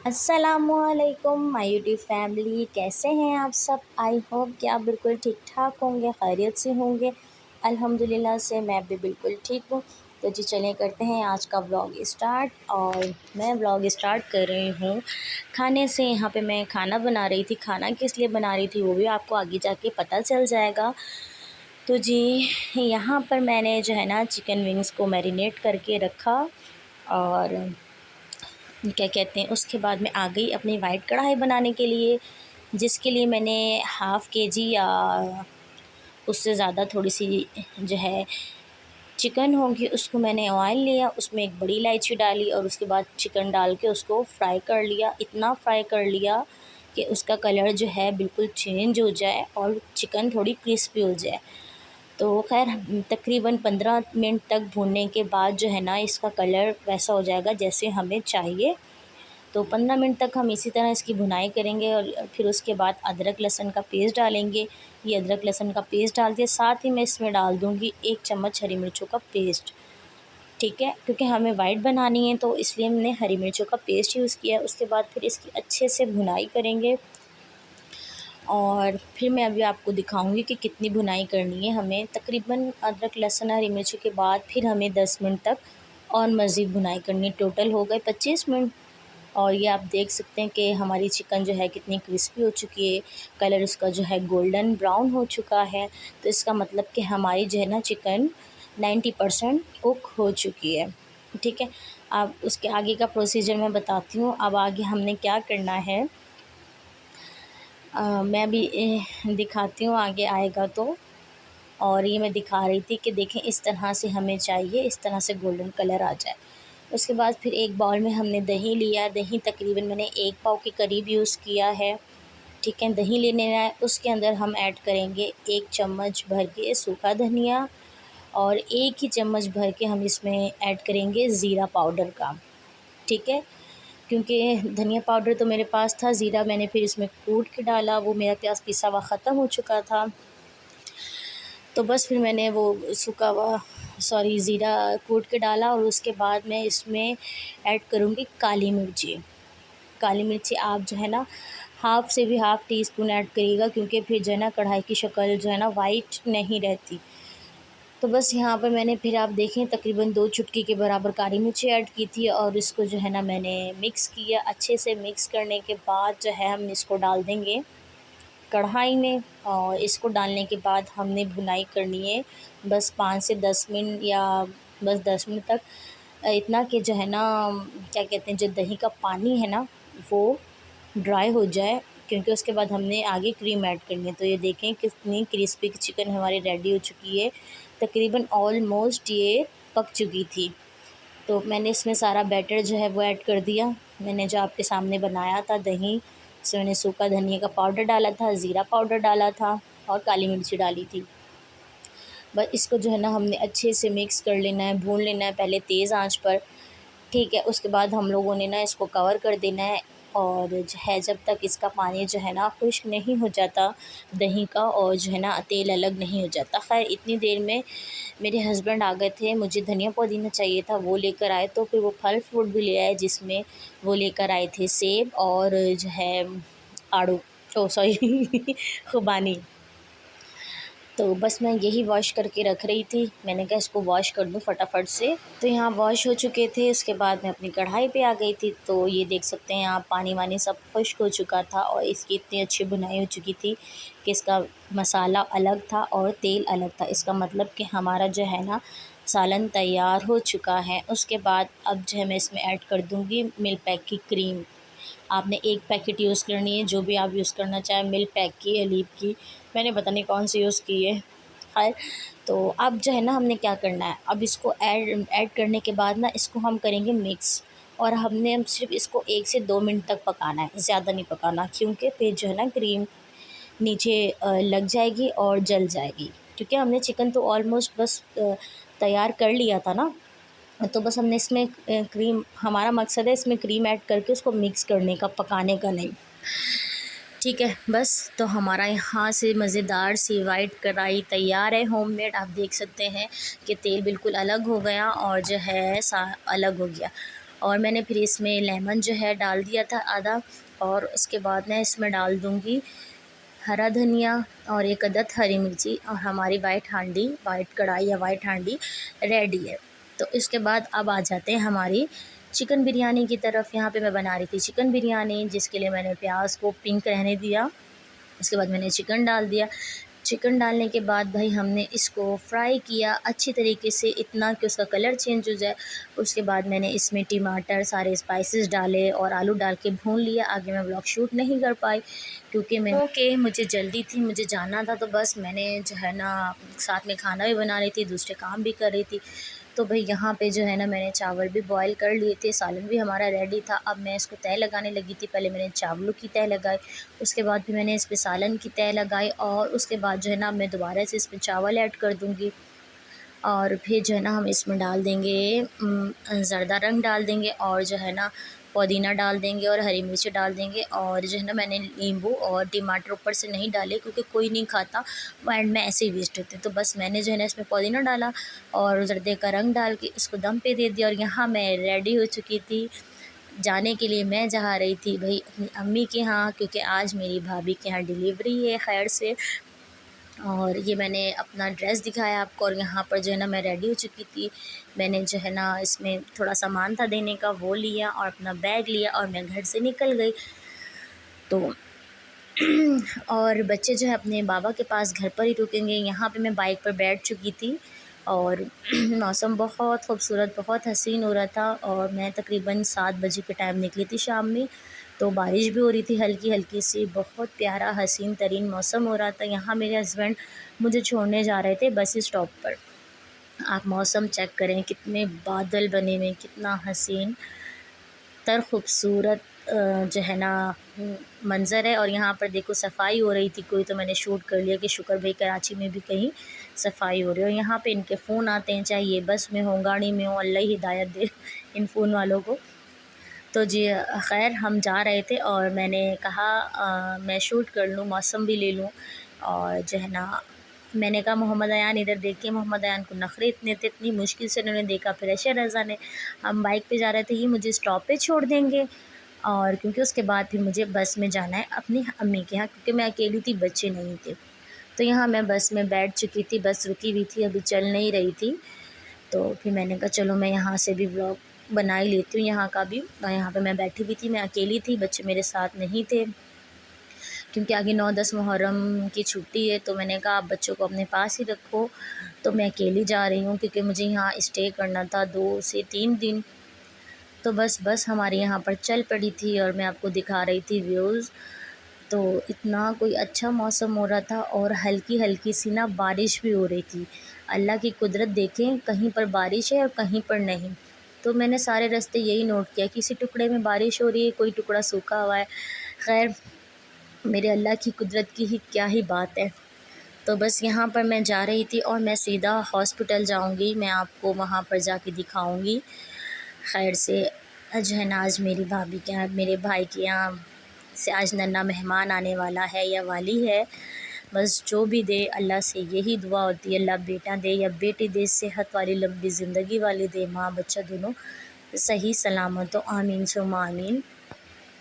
अस्सलामुअलैकुम my YouTube family, कैसे हैं आप सब। आई होप कि आप बिल्कुल ठीक ठाक होंगे, खैरियत से होंगे। अल्हम्दुलिल्लाह से मैं भी बिल्कुल ठीक हूँ। तो जी चलें करते हैं आज का व्लॉग स्टार्ट। और मैं व्लॉग स्टार्ट कर रही हूँ खाने से। यहाँ पे मैं खाना बना रही थी। खाना किस लिए बना रही थी वो भी आपको आगे जाके पता चल जाएगा। तो जी यहाँ पर मैंने जो है ना चिकन विंग्स को मैरिनेट करके रखा। और क्या कहते हैं, उसके बाद मैं आ गई अपनी वाइट कढ़ाई बनाने के लिए, जिसके लिए मैंने हाफ़ केजी या उससे ज़्यादा थोड़ी सी जो है चिकन होगी, उसको मैंने ऑयल लिया, उसमें एक बड़ी इलायची डाली और उसके बाद चिकन डाल के उसको फ्राई कर लिया। इतना फ्राई कर लिया कि उसका कलर जो है बिल्कुल चेंज हो जाए और चिकन थोड़ी क्रिस्पी हो जाए। तो खैर तकरीबन 15 मिनट तक भूनने के बाद जो है ना इसका कलर वैसा हो जाएगा जैसे हमें चाहिए। तो 15 मिनट तक हम इसी तरह इसकी भुनाई करेंगे और फिर उसके बाद अदरक लहसुन का पेस्ट डालेंगे। ये अदरक लहसुन का पेस्ट डाल दिया, साथ ही मैं इसमें डाल दूँगी 1 चम्मच हरी मिर्चों का पेस्ट। ठीक है, क्योंकि हमें वाइट बनानी है तो इसलिए हमने हरी मिर्चों का पेस्ट यूज़ किया। उसके बाद फिर इसकी अच्छे से भुनाई करेंगे और फिर मैं अभी आपको दिखाऊंगी कि कितनी भुनाई करनी है हमें। तकरीबन अदरक लहसुन हरी मिर्ची के बाद फिर हमें 10 मिनट तक और मज़ीद भुनाई करनी। टोटल हो गए 25 मिनट। और ये आप देख सकते हैं कि हमारी चिकन जो है कितनी क्रिस्पी हो चुकी है, कलर उसका जो है गोल्डन ब्राउन हो चुका है। तो इसका मतलब कि हमारी जो है ना चिकन 90% कुक हो चुकी है। ठीक है, अब उसके आगे का प्रोसीजर मैं बताती हूँ। अब आगे हमने क्या करना है मैं भी दिखाती हूँ आगे आएगा तो। और ये मैं दिखा रही थी कि देखें इस तरह से हमें चाहिए, इस तरह से गोल्डन कलर आ जाए। उसके बाद फिर एक बाउल में हमने दही लिया। दही तकरीबन मैंने 1 पाव के करीब यूज़ किया है। ठीक है, दही लेने है। उसके अंदर हम ऐड करेंगे 1 चम्मच भर के सूखा धनिया और 1 ही चम्मच भर के हम इसमें ऐड करेंगे ज़ीरा पाउडर का। ठीक है, क्योंकि धनिया पाउडर तो मेरे पास था, ज़ीरा मैंने फिर इसमें कूट के डाला, वो मेरा प्याज पिसा हुआ ख़त्म हो चुका था। तो बस फिर मैंने वो सूखा हुआ ज़ीरा कूट के डाला और उसके बाद मैं इसमें ऐड करूँगी काली मिर्ची। काली मिर्ची आप जो है ना हाफ़ से भी हाफ़ टी स्पून ऐड करिएगा, क्योंकि फिर जो है ना कढ़ाई की शक्ल जो है ना वाइट नहीं रहती। तो बस यहाँ पर मैंने फिर आप देखें तकरीबन 2 चुटकी के बराबर काली मिर्ची ऐड की थी और इसको जो है ना मैंने मिक्स किया। अच्छे से मिक्स करने के बाद जो है हम इसको डाल देंगे कढ़ाई में। और इसको डालने के बाद हमने भुनाई करनी है बस 5 से 10 मिनट या बस 10 मिनट तक। इतना कि जो है ना क्या कहते हैं, जो दही का पानी है ना वो ड्राई हो जाए, क्योंकि उसके बाद हमने आगे क्रीम ऐड करनी है। तो ये देखें कितनी क्रिस्पी चिकन हमारी रेडी हो चुकी है। तकरीबन ऑलमोस्ट ये पक चुकी थी। तो मैंने इसमें सारा बैटर जो है वो ऐड कर दिया। मैंने जो आपके सामने बनाया था दही, इसमें मैंने सूखा धनिया का पाउडर डाला था, ज़ीरा पाउडर डाला था और काली मिर्ची डाली थी। बस इसको जो है ना हमने अच्छे से मिक्स कर लेना है, भून लेना है पहले तेज़ आंच पर। ठीक है, उसके बाद हम लोगों ने ना इसको कवर कर देना है और जो है जब तक इसका पानी जो है ना खुश्क नहीं हो जाता दही का और जो है ना तेल अलग नहीं हो जाता। खैर इतनी देर में मेरे हस्बैंड आ गए थे, मुझे धनिया पुदीना चाहिए था, वो लेकर आए। तो फिर वो फल फ्रूट भी ले आए, जिसमें वो लेकर आए थे सेब और जो है आड़ू, ओ सॉरी खुबानी। तो बस मैं यही वॉश करके रख रही थी। मैंने कहा इसको वॉश कर दूँ फटाफट से। तो यहाँ वॉश हो चुके थे। उसके बाद मैं अपनी कढ़ाई पे आ गई थी। तो ये देख सकते हैं आप पानी वानी सब खुश्क हो चुका था और इसकी इतनी अच्छी भुनाई हो चुकी थी कि इसका मसाला अलग था और तेल अलग था। इसका मतलब कि हमारा जो है ना सालन तैयार हो चुका है। उसके बाद अब जो है मैं इसमें ऐड कर दूँगी मिल्क पैक की क्रीम। आपने 1 पैकेट यूज़ करनी है, जो भी आप यूज़ करना चाहें, मिल्क पैक की या लीप की। मैंने पता नहीं कौन सी यूज़ की है। खैर, तो अब जो है ना हमने क्या करना है, अब इसको ऐड करने के बाद ना इसको हम करेंगे मिक्स। और हमने हम सिर्फ इसको 1 से 2 मिनट तक पकाना है, ज़्यादा नहीं पकाना, क्योंकि फिर जो है ना क्रीम नीचे लग जाएगी और जल जाएगी। क्योंकि हमने चिकन तो ऑलमोस्ट बस तैयार कर लिया था ना। तो बस हमने इसमें क्रीम, हमारा मकसद है इसमें क्रीम ऐड करके उसको मिक्स करने का, पकाने का नहीं। ठीक है, बस तो हमारा यहाँ से मज़ेदार सी वाइट कढ़ाई तैयार है होममेड। आप देख सकते हैं कि तेल बिल्कुल अलग हो गया और जो है अलग हो गया। और मैंने फिर इसमें लेमन जो है डाल दिया था आधा, और उसके बाद मैं इसमें डाल दूँगी हरा धनिया और एक अदद हरी मिर्ची, और हमारी वाइट कढ़ाई या वाइट हांडी रेडी है। तो इसके बाद अब आ जाते हैं हमारी चिकन बिरयानी की तरफ। यहाँ पे मैं बना रही थी चिकन बिरयानी, जिसके लिए मैंने प्याज को पिंक रहने दिया। उसके बाद मैंने चिकन डाल दिया। चिकन डालने के बाद भाई हमने इसको फ्राई किया अच्छी तरीके से, इतना कि उसका कलर चेंज हो जाए। उसके बाद मैंने इसमें टमाटर, सारे स्पाइसेस डाले और आलू डाल के भून लिया। आगे मैं व्लॉग शूट नहीं कर पाई क्योंकि मुझे जल्दी थी, मुझे जाना था, तो बस मैंने जो है ना साथ में खाना भी बना रही थी, दूसरे काम भी कर रही थी। तो भाई यहाँ पे जो है ना मैंने चावल भी बॉईल कर लिए थे, सालन भी हमारा रेडी था। अब मैं इसको तय लगाने लगी थी। पहले मैंने चावलों की तय लगाई, उसके बाद फिर मैंने इस पे सालन की तय लगाई, और उसके बाद जो है ना मैं दोबारा से इसमें चावल ऐड कर दूँगी। और फिर जो है ना हम इसमें डाल देंगे ज़र्दा रंग डाल देंगे, और जो है ना पुदीना डाल देंगे और हरी मिर्च डाल देंगे। और जो है ना मैंने नींबू और टमाटर ऊपर से नहीं डाले क्योंकि कोई नहीं खाता, वो एंड में ऐसे ही वेस्ट होते हैं। तो बस मैंने जो है ना इसमें पुदीना डाला और ज़र्दे का रंग डाल के इसको दम पे दे दिया। और यहाँ मैं रेडी हो चुकी थी जाने के लिए। मैं जा रही थी भाई अपनी अम्मी के यहाँ, क्योंकि आज मेरी भाभी के यहाँ डिलीवरी है खैर से। और ये मैंने अपना ड्रेस दिखाया आपको, और यहाँ पर जो है ना मैं रेडी हो चुकी थी। मैंने जो है ना इसमें थोड़ा सामान था देने का, वो लिया और अपना बैग लिया और मैं घर से निकल गई। तो और बच्चे जो है अपने बाबा के पास घर पर ही रुकेंगे। यहाँ पे मैं बाइक पर बैठ चुकी थी और मौसम बहुत खूबसूरत, बहुत हसीन हो रहा था। और मैं तकरीबन 7 बजे के टाइम निकली थी शाम में, तो बारिश भी हो रही थी हल्की हल्की सी। बहुत प्यारा हसीन तरीन मौसम हो रहा था। यहाँ मेरे हस्बैंड मुझे छोड़ने जा रहे थे बस स्टॉप पर। आप मौसम चेक करें, कितने बादल बने हुए, कितना हसीन तर खूबसूरत जो है ना मंज़र है। और यहाँ पर देखो सफाई हो रही थी कोई, तो मैंने शूट कर लिया कि शुक्र भाई कराची में भी कहीं सफाई हो रही है। और यहाँ पे इनके फ़ोन आते हैं, चाहे ये बस में हो गाड़ी में हो, अल्लाह ही हिदायत दे इन फ़ोन वालों को। तो जी खैर हम जा रहे थे और मैंने कहा मैं शूट कर लूँ, मौसम भी ले लूँ। और जो है ना मैंने कहा मोहम्मद अयान इधर देखिए। मोहम्मद अयान को नखरे इतने थे, इतनी मुश्किल से उन्होंने देखा। फिर ऐशा रज़ा ने, हम बाइक पे जा रहे थे, ये मुझे स्टॉप पे छोड़ देंगे, और क्योंकि उसके बाद फिर मुझे बस में जाना है अपनी अम्मी के यहाँ, क्योंकि मैं अकेली थी, बच्चे नहीं थे। तो यहाँ मैं बस में बैठ चुकी थी, बस रुकी हुई थी, अभी चल नहीं रही थी। तो फिर मैंने कहा चलो मैं यहाँ से भी व्लॉग बना ही लेती हूँ यहाँ का भी। और यहाँ पे मैं बैठी हुई थी, मैं अकेली थी, बच्चे मेरे साथ नहीं थे, क्योंकि आगे 9-10 मुहर्रम की छुट्टी है। तो मैंने कहा आप बच्चों को अपने पास ही रखो। तो मैं अकेली जा रही हूँ क्योंकि मुझे यहाँ स्टे करना था 2 से 3 दिन। तो बस हमारे यहाँ पर चल पड़ी थी और मैं आपको दिखा रही थी व्यूज़। तो इतना कोई अच्छा मौसम हो रहा था और हल्की हल्की सी ना बारिश भी हो रही थी। अल्लाह की कुदरत देखें, कहीं पर बारिश है और कहीं पर नहीं। तो मैंने सारे रास्ते यही नोट किया, किसी टुकड़े में बारिश हो रही है, कोई टुकड़ा सूखा हुआ है। खैर मेरे अल्लाह की कुदरत की ही क्या ही बात है। तो बस यहाँ पर मैं जा रही थी और मैं सीधा हॉस्पिटल जाऊँगी, मैं आपको वहाँ पर जाके दिखाऊँगी। खैर से जो है ना आज मेरी भाभी के यहाँ, मेरे भाई के यहाँ से आज नन्हा मेहमान आने वाला है या वाली है। बस जो भी दे अल्लाह से यही दुआ होती है, अल्लाह बेटा दे या बेटी दे, सेहत वाली लंबी ज़िंदगी वाली दे, माँ बच्चा दोनों सही सलामत हो, आमीन सुम्मा आमीन।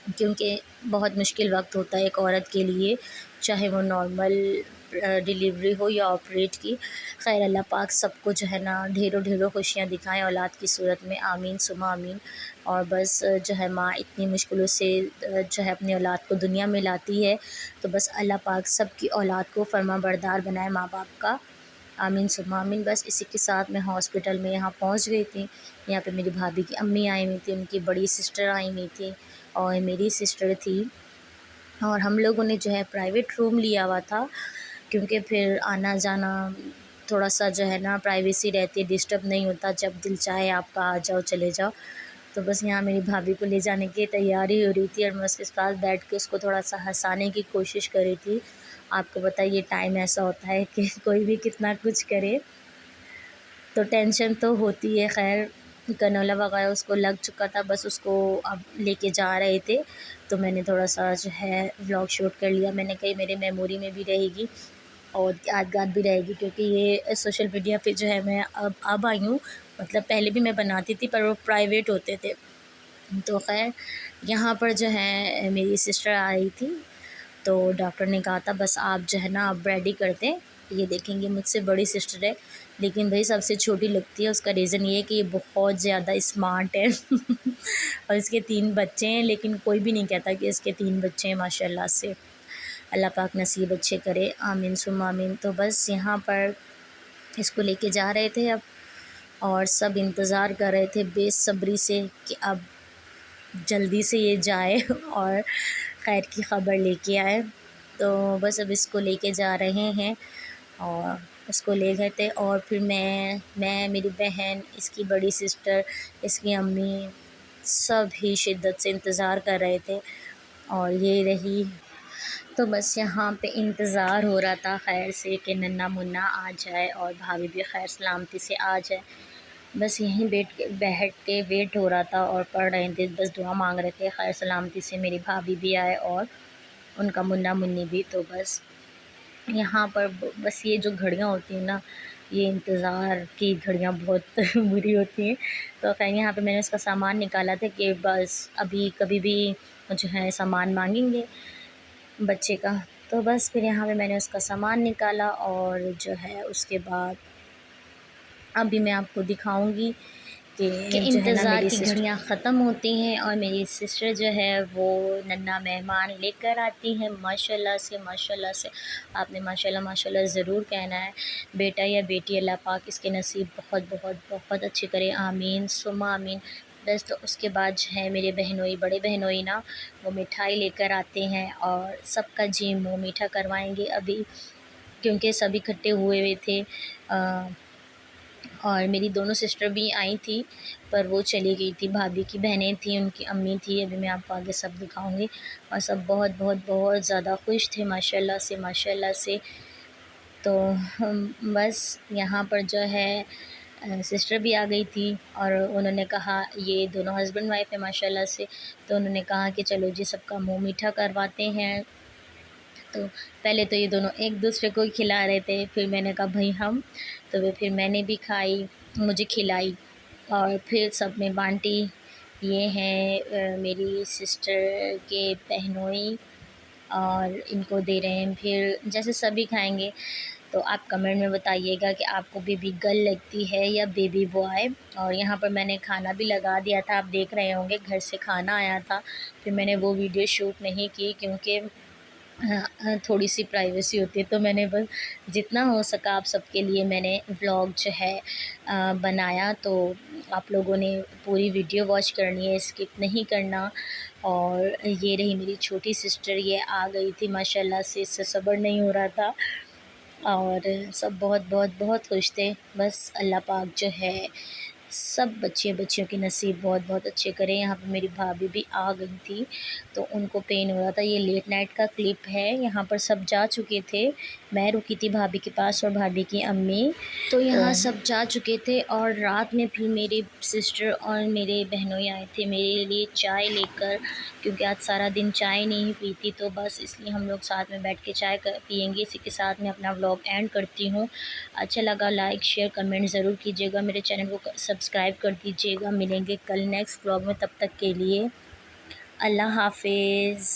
क्योंकि बहुत मुश्किल वक्त होता है एक औरत के लिए, चाहे वो नॉर्मल डिलीवरी हो या ऑपरेट की। खैर अल्लाह पाक सबको जो है ना ढेरों ढेरों खुशियाँ दिखाएं औलाद की सूरत में, आमीन सुमा आमीन। और बस जो है माँ इतनी मुश्किलों से जो है अपनी औलाद को दुनिया में लाती है, तो बस अल्लाह पाक सबकी औलाद को फर्मा बरदार बनाए माँ बाप का, आमीन सुम्मा आमीन। बस इसी के साथ मैं हॉस्पिटल में यहाँ पहुँच गई थी। यहाँ पे मेरी भाभी की अम्मी आई हुई थी, उनकी बड़ी सिस्टर आई हुई थी और मेरी सिस्टर थी। और हम लोगों ने जो है प्राइवेट रूम लिया हुआ था, क्योंकि फिर आना जाना थोड़ा सा जो है ना प्राइवेसी रहती है, डिस्टर्ब नहीं होता, जब दिल चाहे आपका आ जाओ चले जाओ। तो बस यहाँ मेरी भाभी को ले जाने की तैयारी हो रही थी और मैं उसके पास बैठ के उसको थोड़ा सा हंसाने की कोशिश कर रही थी। आपको बताइए टाइम ऐसा होता है कि कोई भी कितना कुछ करे, तो टेंशन तो होती है। खैर कनोला वगैरह उसको लग चुका था, बस उसको अब लेके जा रहे थे। तो मैंने थोड़ा सा जो है व्लॉग शूट कर लिया। मैंने कही मेरे मेमोरी में भी रहेगी और यादगार भी रहेगी, क्योंकि ये सोशल मीडिया पे जो है मैं अब आई हूँ। मतलब पहले भी मैं बनाती थी पर वो प्राइवेट होते थे, तो ख़ैर यहाँ पर जो है मेरी सिस्टर आई थी, तो डॉक्टर ने कहा था बस आप जो है ना अब रेडी कर दें। ये देखेंगे मुझसे बड़ी सिस्टर है, लेकिन भाई सबसे छोटी लगती है। उसका रीज़न ये है कि ये बहुत ज़्यादा स्मार्ट है और इसके 3 बच्चे हैं, लेकिन कोई भी नहीं कहता कि इसके 3 बच्चे हैं माशाल्लाह से। अल्लाह पाक नसीब अच्छे करे, आमीन सुम्मा आमीन। तो बस यहाँ पर इसको लेके जा रहे थे अब, और सब इंतज़ार कर रहे थे बेसब्री से कि अब जल्दी से ये जाए और खैर की ख़बर लेके आए। तो बस अब इसको लेके जा रहे हैं, और उसको ले गए थे। और फिर मैं मेरी बहन, इसकी बड़ी सिस्टर, इसकी अम्मी, सब ही शिद्दत से इंतज़ार कर रहे थे। और ये रही, तो बस यहाँ पे इंतज़ार हो रहा था खैर से कि नन्ना मुन्ना आ जाए और भाभी भी खैर सलामती से आ जाए। बस यहीं बैठ के वेट हो रहा था और पढ़ रहे थे, बस दुआ मांग रहे थे खैर सलामती से मेरी भाभी भी आए और उनका मुन्ना मुन्नी भी। तो बस यहाँ पर बस ये जो घड़ियाँ होती हैं ना, ये इंतज़ार की घड़ियाँ बहुत बुरी होती हैं। तो खैर यहाँ पे मैंने उसका सामान निकाला था कि बस अभी कभी भी जो है सामान मांगेंगे बच्चे का। तो बस फिर यहाँ पे मैंने उसका सामान निकाला, और जो है उसके बाद अभी मैं आपको दिखाऊंगी कि जो है ना मेरी की घड़ियाँ ख़त्म होती हैं और मेरी सिस्टर जो है वो नन्हा मेहमान लेकर आती है। माशाल्लाह से आपने माशाल्लाह माशाल्लाह ज़रूर कहना है। बेटा या बेटी अल्लाह पाक इसके नसीब बहुत बहुत बहुत अच्छे करे, आमीन सुम्मा आमीन। बस तो उसके बाद जो है मेरे बहनोई, बड़े बहनोई ना, वो मिठाई लेकर आते हैं और सबका जी मुँह मीठा करवाएंगे अभी, क्योंकि सभी इकट्ठे हुए हुए थे। और मेरी दोनों सिस्टर भी आई थी, पर वो चली गई थी। भाभी की बहनें थी, उनकी अम्मी थी, अभी मैं आपको आगे सब दिखाऊंगी। और सब बहुत बहुत बहुत ज़्यादा खुश थे माशाल्लाह से माशाल्लाह से। तो हम बस यहाँ पर जो है सिस्टर भी आ गई थी, और उन्होंने कहा, ये दोनों हस्बैंड वाइफ है माशाल्लाह से, तो उन्होंने कहा कि चलो जी सबका मुँह मीठा करवाते हैं। तो पहले तो ये दोनों एक दूसरे को ही खिला रहे थे, फिर मैंने कहा भाई हम, तो वे फिर मैंने भी खाई, मुझे खिलाई और फिर सब में बांटी। ये हैं मेरी सिस्टर के बहनोई, और इनको दे रहे हैं। फिर जैसे सभी खाएंगे, तो आप कमेंट में बताइएगा कि आपको बेबी गर्ल लगती है या बेबी बॉय। और यहाँ पर मैंने खाना भी लगा दिया था, आप देख रहे होंगे घर से खाना आया था। फिर मैंने वो वीडियो शूट नहीं की क्योंकि थोड़ी सी प्राइवेसी होती है, तो मैंने बस जितना हो सका आप सबके लिए मैंने व्लॉग जो है बनाया। तो आप लोगों ने पूरी वीडियो वॉच करनी है, स्किप नहीं करना। और ये रही मेरी छोटी सिस्टर, ये आ गई थी माशाल्लाह से, इससे सब्र नहीं हो रहा था। और सब बहुत बहुत बहुत खुश थे। बस अल्लाह पाक जो है सब बच्चे बच्चियों के नसीब बहुत बहुत अच्छे करें। यहाँ पे मेरी भाभी भी आ गई थी, तो उनको पेन हो रहा था। ये लेट नाइट का क्लिप है, यहाँ पर सब जा चुके थे। मैं रुकी थी भाभी के पास और भाभी की अम्मी, तो यहाँ सब जा चुके थे। और रात में फिर मेरे सिस्टर और मेरे बहनोई आए थे मेरे लिए चाय लेकर, क्योंकि आज सारा दिन चाय नहीं पी थी, तो बस इसलिए हम लोग साथ में बैठ के चाय पियेंगे। इसी के साथ मैं अपना व्लॉग एंड करती हूँ। अच्छा लगा लाइक शेयर कमेंट ज़रूर कीजिएगा, मेरे चैनल को सब्सक्राइब कर दीजिएगा। मिलेंगे कल नेक्स्ट व्लॉग में, तब तक के लिए अल्लाह हाफिज़।